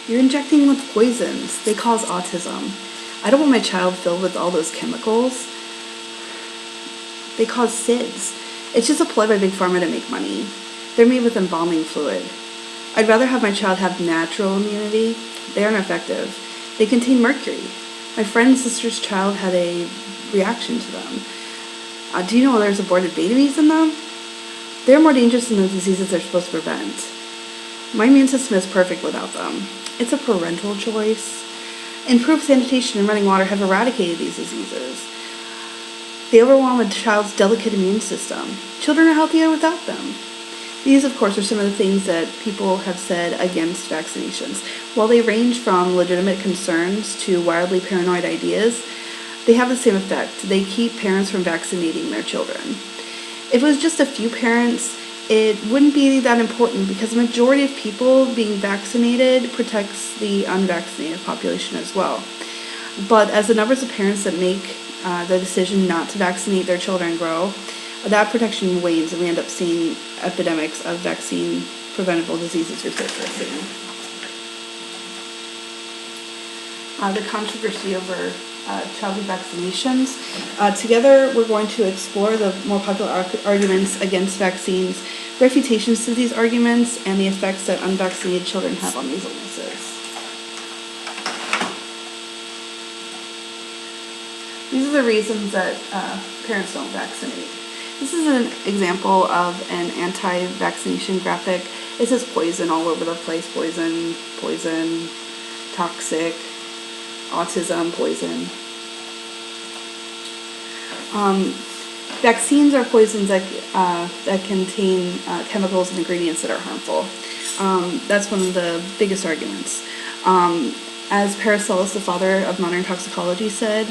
You're injecting with poisons. They cause autism. I don't want my child filled with all those chemicals. They cause SIDS. It's just a ploy by Big Pharma to make money. They're made with embalming fluid. I'd rather have my child have natural immunity. They aren't effective. They contain mercury. My friend's sister's child had a reaction to them. Do you know there's aborted babies in them? They're more dangerous than the diseases they're supposed to prevent. My immune system is perfect without them. It's a parental choice. Improved sanitation and running water have eradicated these diseases. They overwhelm a child's delicate immune system. Children are healthier without them. These, of course, are some of the things that people have said against vaccinations. While they range from legitimate concerns to wildly paranoid ideas, they have the same effect. They keep parents from vaccinating their children. If it was just a few parents, it wouldn't be that important because the majority of people being vaccinated protects the unvaccinated population as well. But as the numbers of parents that make the decision not to vaccinate their children grow, that protection wanes and we end up seeing epidemics of vaccine-preventable diseases resurfacing. The controversy over childhood vaccinations. Together, we're going to explore the more popular arguments against vaccines, refutations to these arguments, and the effects that unvaccinated children have on these illnesses. These are the reasons that parents don't vaccinate. This is an example of an anti-vaccination graphic. It says poison all over the place. Poison, poison, toxic, autism, poison. Vaccines are poisons that contain chemicals and ingredients that are harmful. That's one of the biggest arguments. As Paracelsus, the father of modern toxicology, said,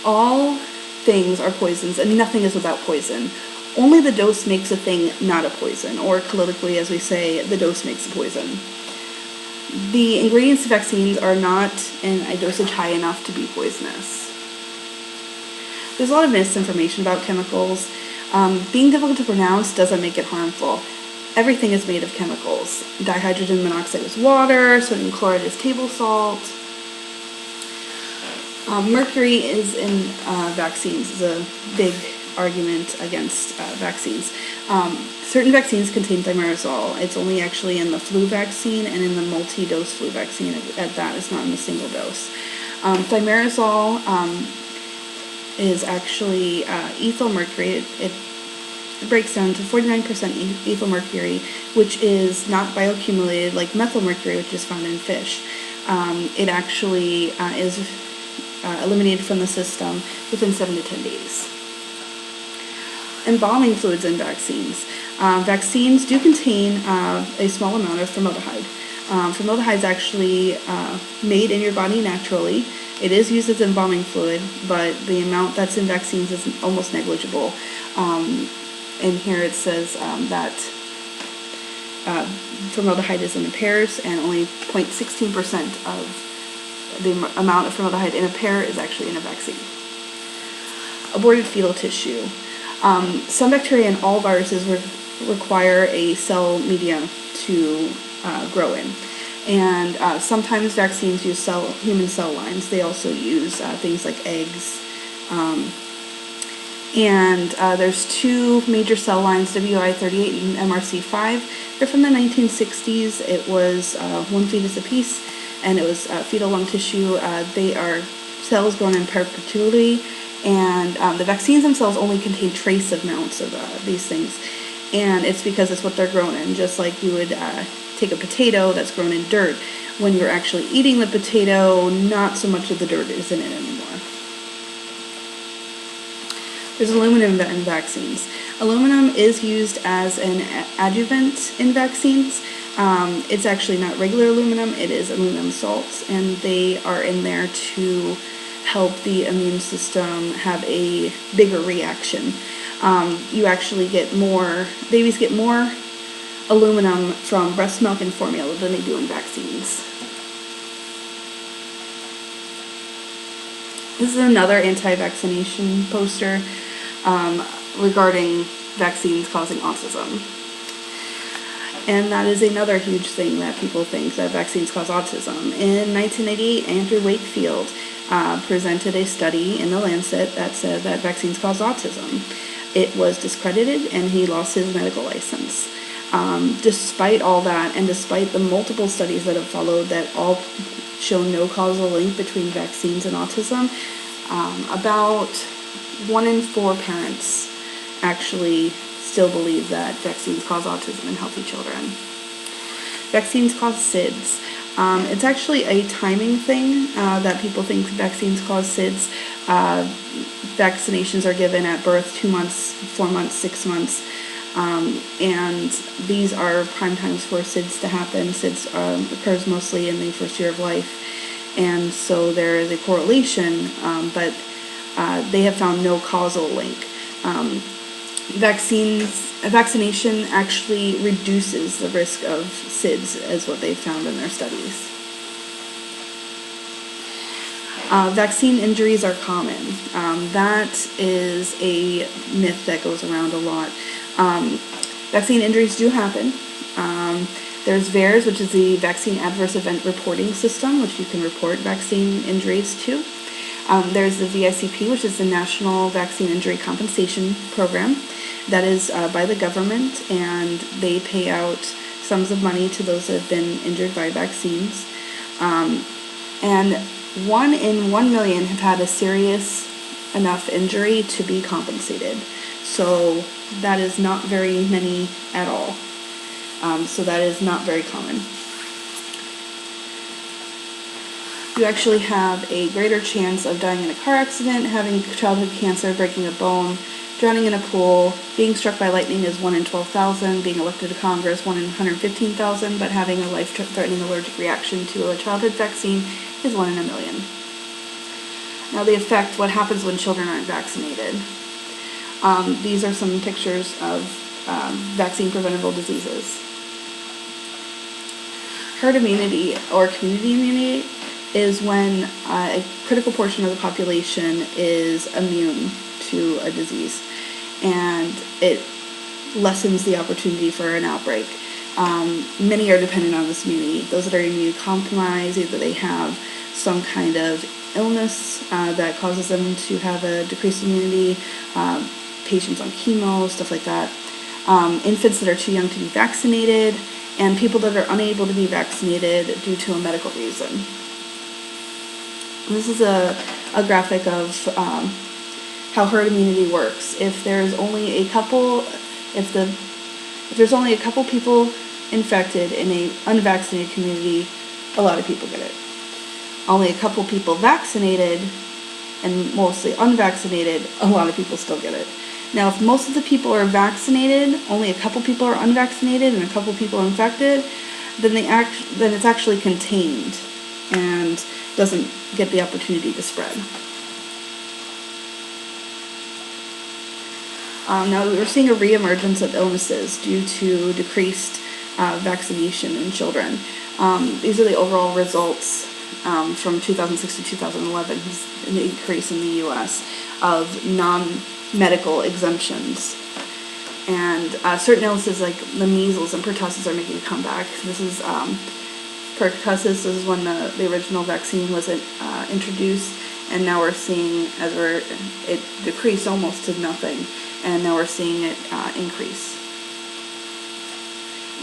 all things are poisons and nothing is without poison. Only the dose makes a thing not a poison, or colloquially, as we say, the dose makes a poison. The ingredients of vaccines are not in a dosage high enough to be poisonous. There's a lot of misinformation about chemicals. Being difficult to pronounce doesn't make it harmful. Everything is made of chemicals. Dihydrogen monoxide is water, sodium chloride is table salt. Mercury is in vaccines, is a big argument against vaccines. Certain vaccines contain thimerosal. It's only actually in the flu vaccine and in the multi-dose flu vaccine. At that, it's not in the single dose. Thimerosal is actually ethyl mercury. It breaks down to 49% ethyl mercury, which is not bioaccumulated like methyl mercury, which is found in fish. It actually is eliminated from the system within 7 to 10 days. Embalming fluids in vaccines. Vaccines do contain a small amount of formaldehyde. Formaldehyde is actually made in your body naturally. It is used as embalming fluid, but the amount that's in vaccines is almost negligible. And here it says that formaldehyde is in the pears, and only 0.16% of the amount of formaldehyde in a pear is actually in a vaccine. Aborted fetal tissue. Some bacteria and all viruses require a cell media to grow in. And sometimes vaccines use human cell lines. They also use things like eggs. There's two major cell lines, WI38 and MRC5. They're from the 1960s. It was one fetus apiece, and it was fetal lung tissue. They are cells grown in perpetuity, and the vaccines themselves only contain trace amounts of these things. And it's because it's what they're grown in, just like you would take a potato that's grown in dirt. When you're actually eating the potato, not so much of the dirt is in it anymore. There's aluminum in vaccines. Aluminum is used as an adjuvant in vaccines. It's actually not regular aluminum, it is aluminum salts, and they are in there to help the immune system have a bigger reaction. You actually get more, babies get more aluminum from breast milk and formula than they do in vaccines. This is another anti-vaccination poster regarding vaccines causing autism. And that is another huge thing that people think, that vaccines cause autism. In 1988, Andrew Wakefield presented a study in The Lancet that said that vaccines cause autism. It was discredited, and he lost his medical license. Despite all that, and despite the multiple studies that have followed that all show no causal link between vaccines and autism, about 1 in 4 parents actually still believe that vaccines cause autism in healthy children. Vaccines cause SIDS. It's actually a timing thing that people think vaccines cause SIDS. Vaccinations are given at birth, 2 months, 4 months, 6 months. And these are prime times for SIDS to happen. SIDS occurs mostly in the first year of life. And so there is a correlation, but they have found no causal link. Vaccination actually reduces the risk of SIDS, as what they've found in their studies. Vaccine injuries are common. That is a myth that goes around a lot. Vaccine injuries do happen. There's VAERS, which is the Vaccine Adverse Event Reporting System, which you can report vaccine injuries to. There's the VICP, which is the National Vaccine Injury Compensation Program. That is by the government, and they pay out sums of money to those that have been injured by vaccines. And 1 in 1 million have had a serious enough injury to be compensated. So that is not very many at all. So that is not very common. You actually have a greater chance of dying in a car accident, having childhood cancer, breaking a bone, drowning in a pool, being struck by lightning is 1 in 12,000, being elected to Congress 1 in 115,000, but having a life-threatening allergic reaction to a childhood vaccine is 1 in a million. Now the effect, what happens when children aren't vaccinated. These are some pictures of vaccine-preventable diseases. Herd immunity or community immunity is when a critical portion of the population is immune to a disease, and it lessens the opportunity for an outbreak. Many are dependent on this immunity. Those that are immunocompromised, either they have some kind of illness that causes them to have a decreased immunity, patients on chemo, stuff like that, infants that are too young to be vaccinated, and people that are unable to be vaccinated due to a medical reason. This is a graphic of how herd immunity works. If there's only a couple people infected in an unvaccinated community, a lot of people get it. Only a couple people vaccinated and mostly unvaccinated, a lot of people still get it. Now, if most of the people are vaccinated, only a couple people are unvaccinated, and a couple people are infected, then it's actually contained and doesn't get the opportunity to spread. Now, we're seeing a reemergence of illnesses due to decreased vaccination in children. These are the overall results from 2006 to 2011, an increase in the U.S. of non-medical exemptions. And certain illnesses like the measles and pertussis are making a comeback. This is pertussis. This is when the original vaccine was introduced, and now we're seeing it decreased almost to nothing, and now we're seeing it increase.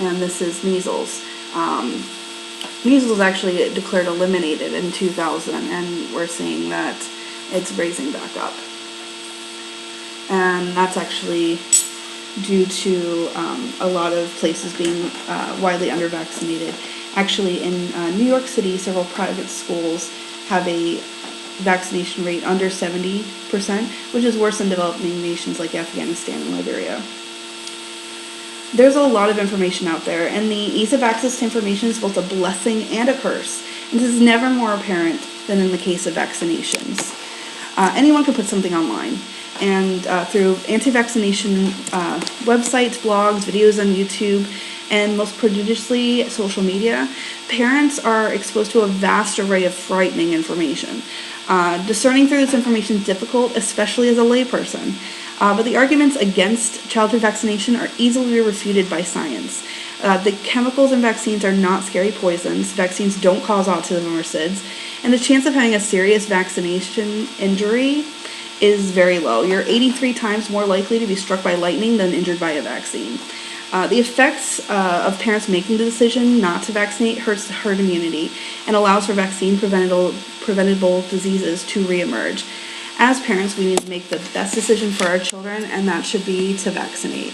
And this is measles. Measles was actually declared eliminated in 2000, and we're seeing that it's raising back up. And that's actually due to a lot of places being widely under-vaccinated. Actually, in New York City, several private schools have a vaccination rate under 70%, which is worse than developing nations like Afghanistan and Liberia. There's a lot of information out there, and the ease of access to information is both a blessing and a curse. And this is never more apparent than in the case of vaccinations. Anyone can put something online, and through anti-vaccination websites, blogs, videos on YouTube, and most prodigiously social media, parents are exposed to a vast array of frightening information. Discerning through this information is difficult, especially as a layperson. But the arguments against childhood vaccination are easily refuted by science. The chemicals in vaccines are not scary poisons. Vaccines don't cause autism or SIDS, and the chance of having a serious vaccination injury is very low. You're 83 times more likely to be struck by lightning than injured by a vaccine. The effects of parents making the decision not to vaccinate hurts herd immunity and allows for vaccine preventable diseases to reemerge. As parents, we need to make the best decision for our children, and that should be to vaccinate.